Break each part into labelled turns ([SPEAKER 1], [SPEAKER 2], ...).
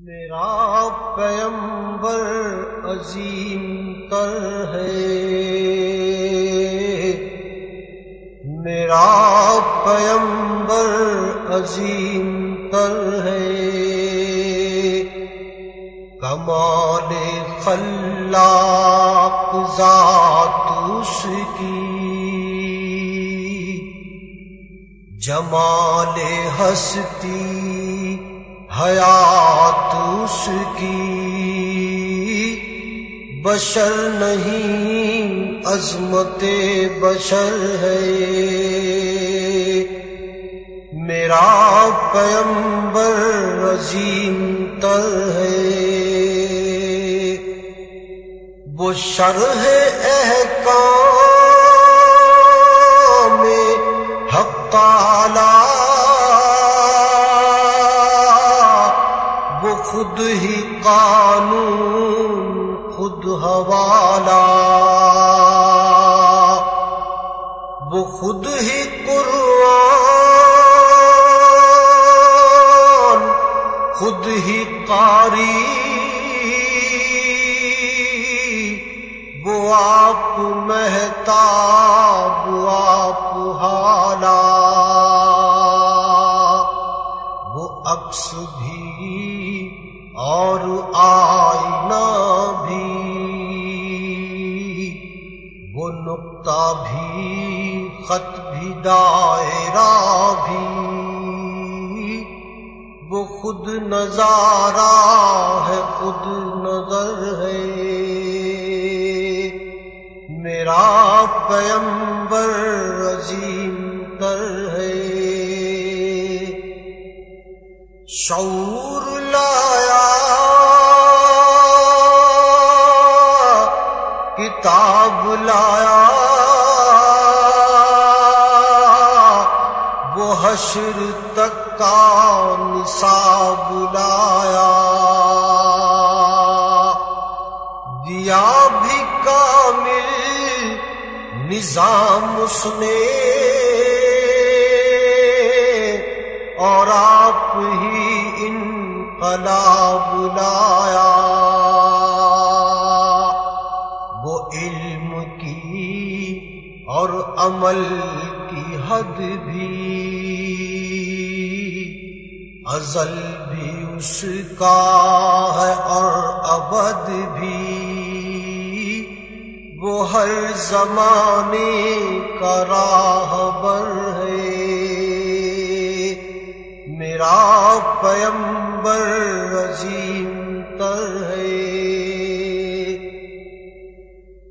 [SPEAKER 1] میرا پیمبر عظیم تر ہے، میرا پیمبر عظیم تر ہے، کمال خلاق ذات اس کی، جمال ہستی حیات اس کی، بشر نہیں عظمت بشر ہے، میرا پیمبر عظیم تر ہے، وہ شرح احکام حق تعالی، خود ہی قانون خود حوالہ، وہ خود ہی قرآن خود ہی قاری، وہ آپ مہتاب آپ حالا، وہ عکس بھی اور آئینہ بھی، وہ نقطہ بھی خط بھی دائرہ بھی، وہ خود نظارہ ہے خود نظر ہے، میرا پیمبر عظیم تر ہے، شعور لایا کتاب لایا، وہ حشر تک کا نصاب لایا، دیا بھی کامل نظام اس نے، اور آپ ہی انقلاب لایا، وہ علم کی اور عمل کی حد بھی، ازل بھی اس کا ہے اور ابد بھی، وہ ہر زمانے کا راہبر ہے، میرا پیمبر عظیم تر ہے،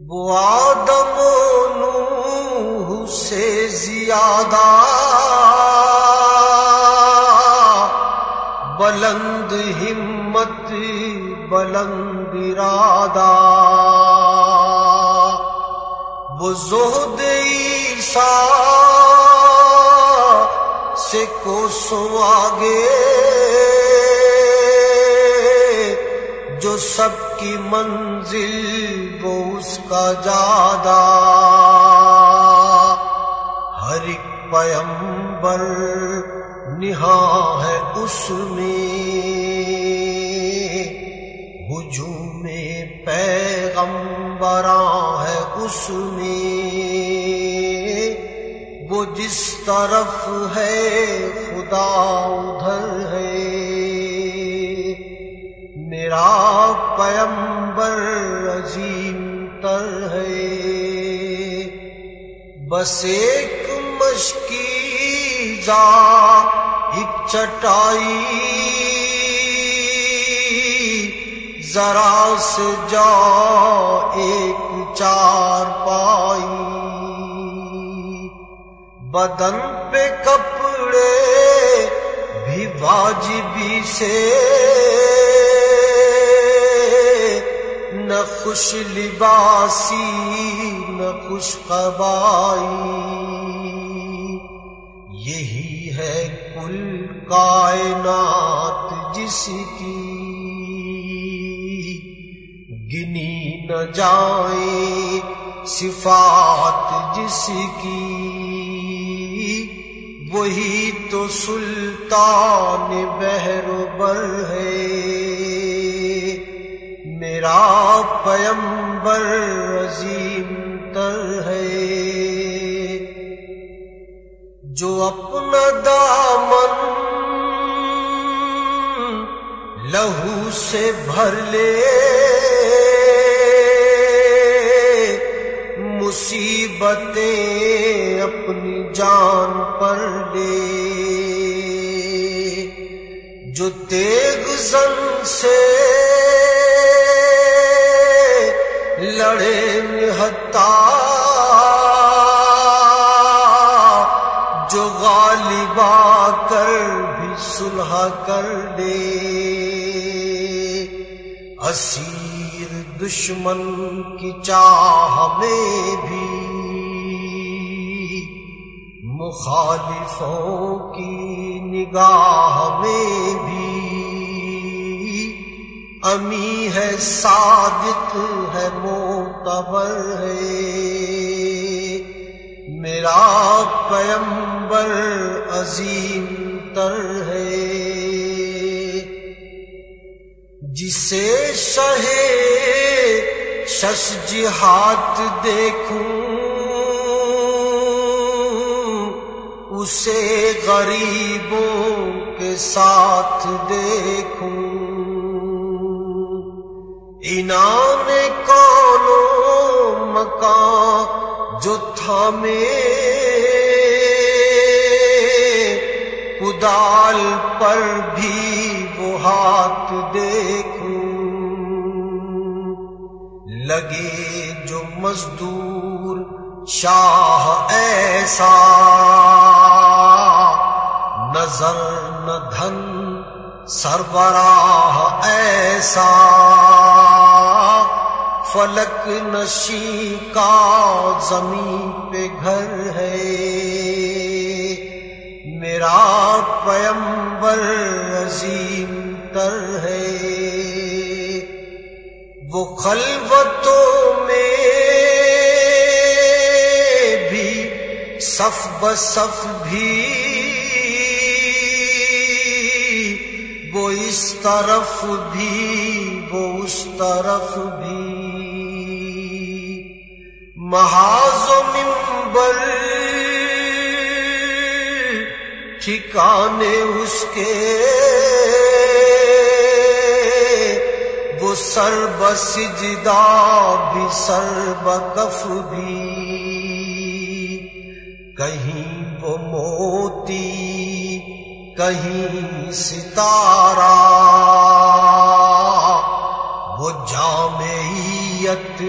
[SPEAKER 1] وہ آدم و نوح سے زیادہ بلند ہمت بلند ارادہ، وہ زہد عیسیٰ سے کوسوں آگے، جو سب کی منزل وہ اس کا جادہ، ہر ایک پیمبر نہاں ہے اس میں، ہجوم پیغمبراں ہے اس میں، وہ جس طرف ہے خدا ادھر ہے، میرا پیمبر عظیم تر ہے، بس ایک مشکیزہ ایک چٹائی، ذرا سے جا ایک چار پائی، بدن پہ کپڑے بھی واجبی سے، نہ خوش لباسی نہ خوش قبائی، یہی ہے کل کائنات جس کی گنی نہ جائیں صفات جس کی، وہی تو سلطان بحر و بر ہے۔ میرا پیمبر عظیم تر ہے، جو اپنا دامن لہو سے بھر لے، مصیبتیں اپنی جان پر لے، جو تیغ زن سے لڑے نہتا، جو غالب آ کر بھی صلح کر لے، اسیر دشمن کی چاہ میں بھی، مخالفوں کی نگاہ میں بھی، امی ہے صادق ہے معتبر ہے، میرا پیمبر عظیم تر ہے، جسے شہ شش جہات دیکھوں، اسے غریبوں کے ساتھ دیکھوں، انعام کون مکان جو تھامے، کدال پر بھی وہ ہاتھ دیکھوں، لگے جو مزدور شاہ ایسا، نظر نہ دھن سربراہ ایسا، فلک نشیں کا زمین پہ گھر ہے، میرا پیمبر عظیم تر ہے، وہ خلوتوں میں بھی صف بصف بھی، وہ اس طرف بھی وہ اس طرف بھی، محاذ و منبر ٹھکانے اس کے، وہ سر بسجدہ بھی سر بکف بھی، کہیں وہ موتی کہیں ستارہ، وہ جامعیت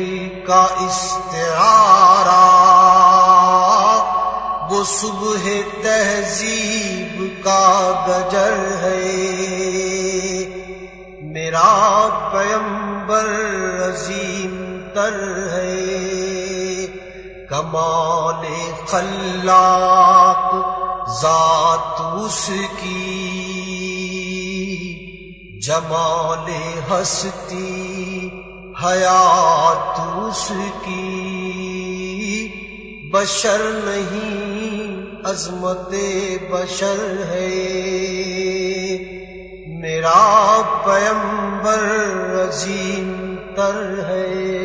[SPEAKER 1] کا استعارہ، وہ صبح تہذیب کا گجر ہے، میرا پیمبر عظیم تر ہے، کمال خلاق ذات اس کی، جمال ہستی حیات اس کی، بشر نہیں عظمت بشر ہے، میرا پیمبر عظیم تر ہے۔